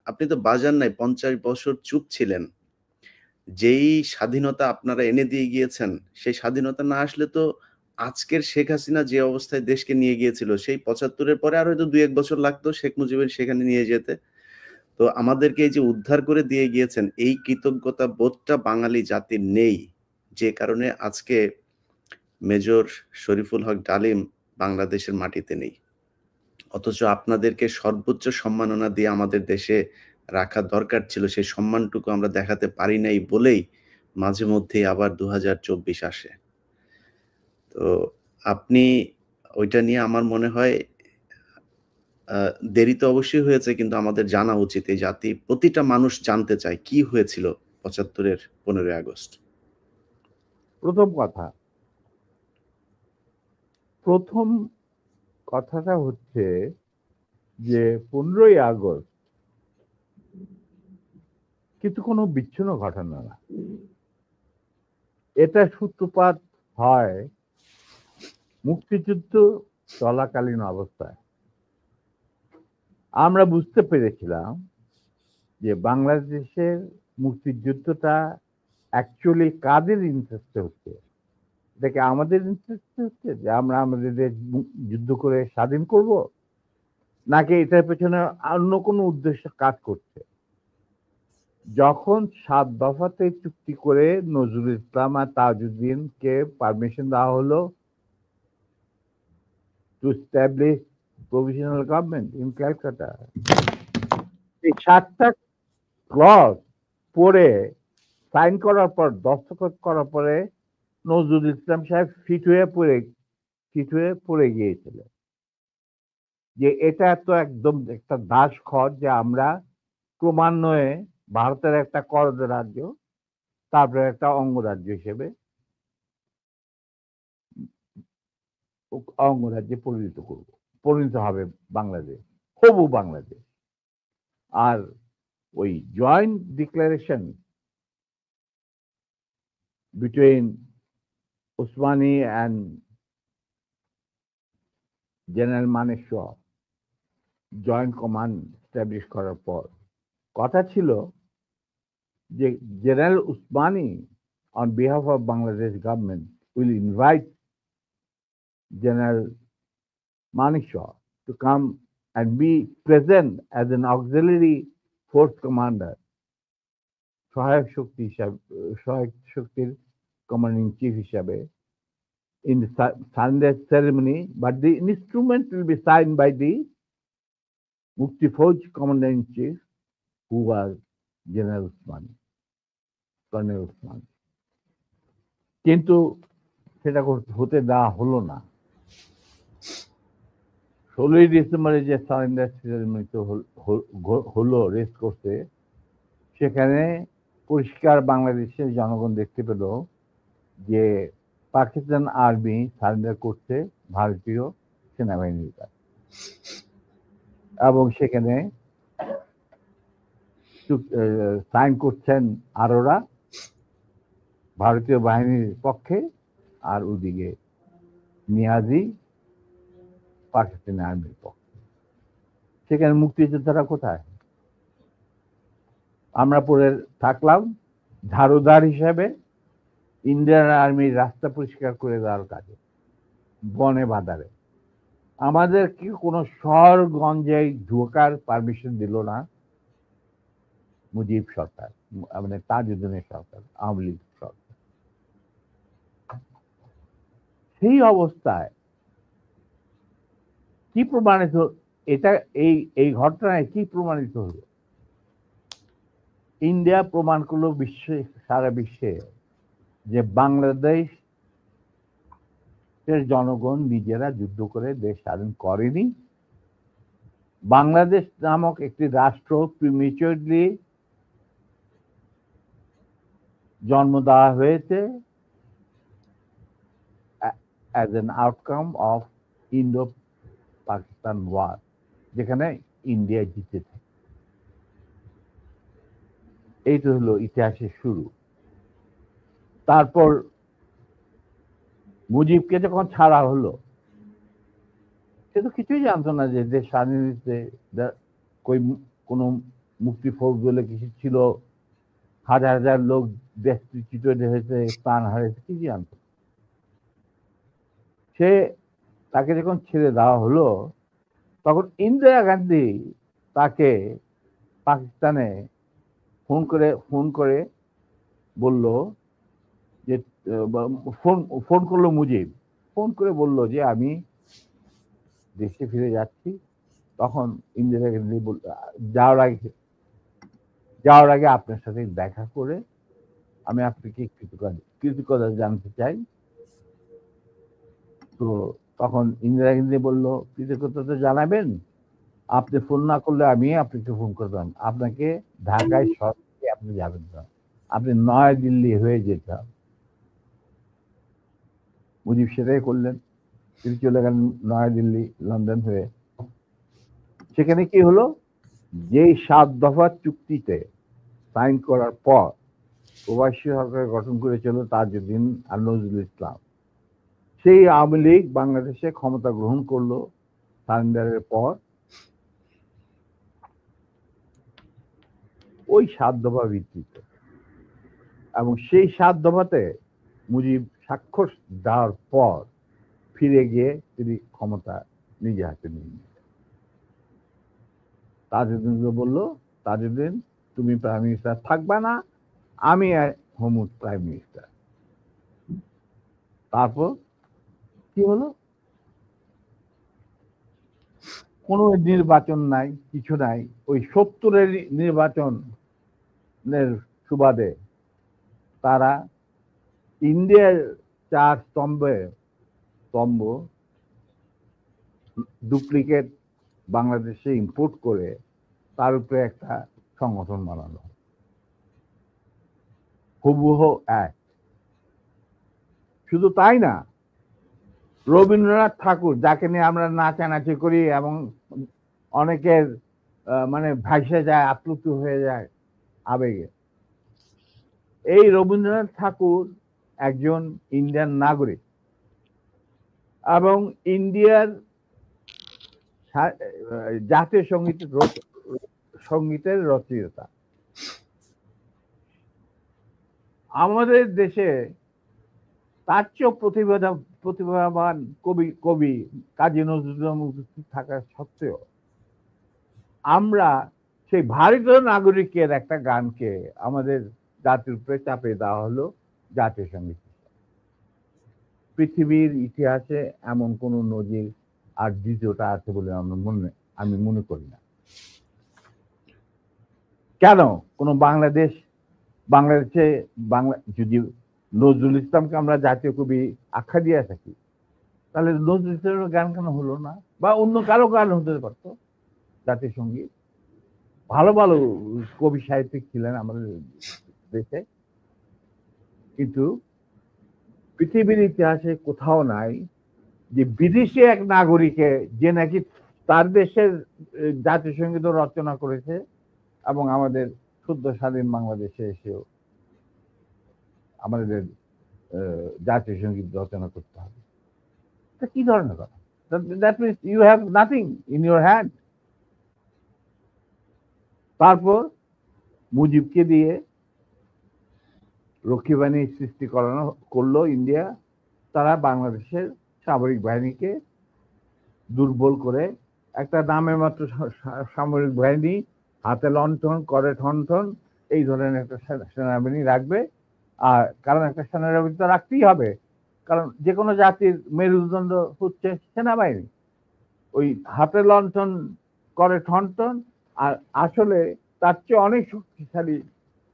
আপনি তো বাজার নাই, ৫০ বছর চুপ ছিলেন। যেই স্বাধীনতা আপনারা এনে দিয়ে গিয়েছেন, সেই স্বাধীনতা না আসলে তো আজকের শেখ হাসিনা যে অবস্থায় দেশকে নিয়ে গিয়েছিল, সেই ৭৫ এর পরে আরো হয়তো ২-১ বছর লাগতো শেখ মুজিবের সেখানে নিয়ে যেতে। তো আমাদেরকে এই যে উদ্ধার করে দিয়ে গিয়েছেন, এই কৃতজ্ঞতা বোধটা বাঙালি জাতির নেই। যে কারণে আজকে মেজর শরীফুল হক ডালিম বাংলাদেশের মাটিতে নেই। অথচ আপনাদেরকে সর্বোচ্চ সম্মাননা দিয়ে আমাদের দেশে রাখা দরকার ছিল। সেই সম্মানটুকু আমরা দেখাতে পারি নাই বলেই মাঝে মধ্যেই আবার ২০২৪ আসে। তো আপনি ওইটা নিয়ে আমার মনে হয় আ দেরি তো অবশ্যই হয়েছে, কিন্তু আমাদের জানা উচিত। এই জাতি প্রতিটা মানুষ জানতে চায় কি হয়েছিল ৭৫ এর ১৫ই আগস্ট। প্রথম কথা, প্রথম কথাটা হচ্ছে যে 15ই আগস্ট কিন্তু কোনো বিচ্ছিন্ন ঘটনা না। এটা সূত্রপাত হয় মুক্তিযুদ্ধ চলাকালীন অবস্থায়। আমরা বুঝতে পেরেছিলাম যে বাংলাদেশের মুক্তিযুদ্ধটা অ্যাকচুয়ালি কাদের ইন্টারেস্টে হচ্ছে। এটা কি আমাদের ইন্টারেস্টে হচ্ছে যে আমরা আমাদের দেশ যুদ্ধ করে স্বাধীন করব, নাকি এটার পেছনে অন্য কোনো উদ্দেশ্য কাজ করছে? যখন 7 দফাতে চুক্তি করে নজরুল ইসলাম আর তাজউদ্দিনকে পারমিশন দেওয়া হলো to establish provisional government in Calcutta, এই 7টা ক্লজ পড়ে সাইন করার পর, দস্তখত করার পরে নজরুল ইসলাম সাহেব ফিট হয়ে পড়ে গিয়েছিলেন যে এটা তো একদম একটা দাস খত যে আমরা ক্রমান্বয়ে ভারতের একটা করদ রাজ্য, তারপরে একটা অঙ্গরাজ্য হিসেবে অঙ্গরাজ্যে পরিণত হবে বাংলাদেশ, হবু বাংলাদেশ। আর ওই joint declaration between Osmani and general মানেকশর জয়েন্ট কমান্ড স্টাবলিশ করার পর কথা ছিল যে general Osmani on behalf of Bangladesh government will invite General Manekshaw to come and be present as an auxiliary force commander, সহায়ক শক্তির কমান্ডিং চিফ হিসাবে in the surrender ceremony, but the instrument will be signed by the Mukti Fauj commander-in-chief, who was General Usmani, Colonel Usmani. কিন্তু সেটা হতে দেওয়া হলো না। 16ই ডিসেম্বরে যে সারেন্ডার সেরেমনি হলো রেস করতে, সেখানে পরিষ্কার বাংলাদেশের জনগণ দেখতে পেল যে পাকিস্তান আর্মি সারেন্ডার করছে ভারতীয় সেনাবাহিনীর কাছে, এবং সেখানে সাইন করছেন আরোরা ভারতীয় বাহিনীর পক্ষে, আর ওদিকে নিয়াজি পাকিস্তানি আর্মির পক্ষে। সেখানে মুক্তিযোদ্ধারা কোথায়? আমরা পড়ে থাকলাম ঝাড়ুদার হিসেবে ইন্ডিয়ান আর্মির রাস্তা পরিষ্কার করে দেওয়ার কাজে, বনে বাদারে। আমাদের কি কোনো শহরগঞ্জে ঢোকার পারমিশন দিল না মুজিব সরকার, মানে তাজউদ্দিনের সরকার, আওয়ামী লীগ সরকার। সেই অবস্থায় কি প্রমাণিত, এটা এই ঘটনায় কি প্রমাণিত হলো? ইন্ডিয়া প্রমাণ করলো সারা বিশ্বে যে বাংলাদেশের জনগণ নিজেরা যুদ্ধ করে দেশ স্বাধীন করেনি। বাংলাদেশ নামক একটি রাষ্ট্র প্রিমেচুরলি জন্ম দেওয়া হয়েছে as an outcome of Indo-Pakistan war, যেখানে ইন্ডিয়া জিতেছে। এইটা হলো ইতিহাসের শুরু। তারপর মুজিবকে যখন ছাড়া হলো, সে তো কিছুই জানতো না যে দেশ স্বাধীন হয়েছে, কোনো মুক্তি ফৌজ বলে কিছু ছিল, হাজার হাজার লোক দেশচ্যুত হয়েছে, প্রাণ হারিয়েছে, কি জানতো। সে তাকে যখন ছেড়ে দেওয়া হলো, তখন ইন্দিরা গান্ধী তাকে পাকিস্তানে ফোন করে বলল যে ফোন করলো মুজিব, ফোন করে বলল যে আমি দেশে ফিরে যাচ্ছি। তখন ইন্দিরা গান্ধী যাওয়ার আগে আপনার সাথে দেখা করে আমি আপনাকে কৃতজ্ঞতা জানতে চাই। তো তখন ইন্দিরা গান্ধী বলল, কৃতজ্ঞতা জানাবেন, আপনি ফোন না করলে আমি আপনাকে ফোন করতাম, আপনাকে ঢাকায় সরাসরি আপনি যাবেন না, আপনি নয়াদিল্লি হয়ে যেতাম। মুজিব সেটাই করলেন, তিনি চলে গেলেন নয়াদিল্লি, লন্ডন হয়ে। সেখানে কি হলো, যেই 7 দফা চুক্তিতে সাইন করার পর প্রবাসী সরকার গঠন করেছিল তাজউদ্দিন আর নজরুল ইসলাম, সেই আওয়ামী লীগ বাংলাদেশে ক্ষমতা গ্রহণ করলো সারেন্ডারের পর। ওই 7 দফা ভিত্তিতে, এবং সেই 7 দফাতে মুজিব স্বাক্ষর দেওয়ার পর ফিরে গিয়ে তিনি ক্ষমতা নিজে হাতে নিয়ে নিলেন। তাজউদ্দিনকে বলল, তাজউদ্দিন তুমি প্রাইম মিনিস্টার থাকবা না, আমি হবো প্রাইম মিনিস্টার। তারপর কি হলো, কোনো নির্বাচন নাই, কিছু নাই। ওই 70-এর নির্বাচনের সুবাদে তারা ইন্ডিয়ার 4 স্তম্ভ ডুপ্লিকেট বাংলাদেশে ইম্পোর্ট করে তার উপরে একটা সংগঠন বানানো, হুবহু এক। শুধু তাই না, রবীন্দ্রনাথ ঠাকুর, যাকে নিয়ে আমরা নাচানাচি করি এবং অনেকের মানে ভাসে যায়, আপ্লুত হয়ে যায় আবেগে, এই রবীন্দ্রনাথ ঠাকুর একজন ইন্ডিয়ান নাগরিক এবং ইন্ডিয়ার জাতীয় সঙ্গীতের রচয়িতা। আমাদের দেশে তার চেয়েও প্রতিভাবান কবি কাজী নজরুল ইসলাম উপস্থিত থাকা সত্ত্বেও আমরা সেই ভারতীয় নাগরিকের একটা গানকে আমাদের জাতির উপরে চাপিয়ে দেওয়া হলো জাতীয় সঙ্গীত। পৃথিবীর ইতিহাসে এমন কোন নজির আর দ্বিতীয়টা আছে বলে আমি মনে করি না। কেন কোন বাংলাদেশে যদি নজরুল ইসলামকে আমরা জাতীয় কবি আখ্যা দিয়ে থাকি, তাহলে নজরুল ইসলামের গান কেন হলো না? বা অন্য কারো গান হতে পারতো জাতীয় সঙ্গীত। ভালো ভালো কবি সাহিত্যিক ছিলেন আমাদের দেশে, কিন্তু পৃথিবীর ইতিহাসে কোথাও নাই যে বিদেশি এক নাগরিকে যে নাকি তার দেশের জাতীয় সঙ্গীত রচনা করেছে এবং আমাদের শুদ্ধ স্বাধীন বাংলাদেশে এসেও আমাদের জাতীয় সঙ্গীত রচনা করতে হবে। কি ধরনের কথা? That means you have nothing in your hand. তারপর মুজিবকে দিয়ে রক্ষী বাহিনী সৃষ্টি করলো ইন্ডিয়া। তারা বাংলাদেশের সামরিক বাহিনীকে দুর্বল করে একটা নামের মাত্র সামরিক বাহিনী, হাতে লণ্ঠন, করে ঠনঠন, এই ধরনের একটা সেনাবাহিনী রাখবে। আর কারণ একটা সেনাবাহিনী তো রাখতেই হবে, কারণ যে কোনো জাতির মেরুদণ্ড হচ্ছে সেনাবাহিনী। ওই হাতে লণ্ঠন, করে ঠনঠন, আর আসলে তার চেয়ে অনেক শক্তিশালী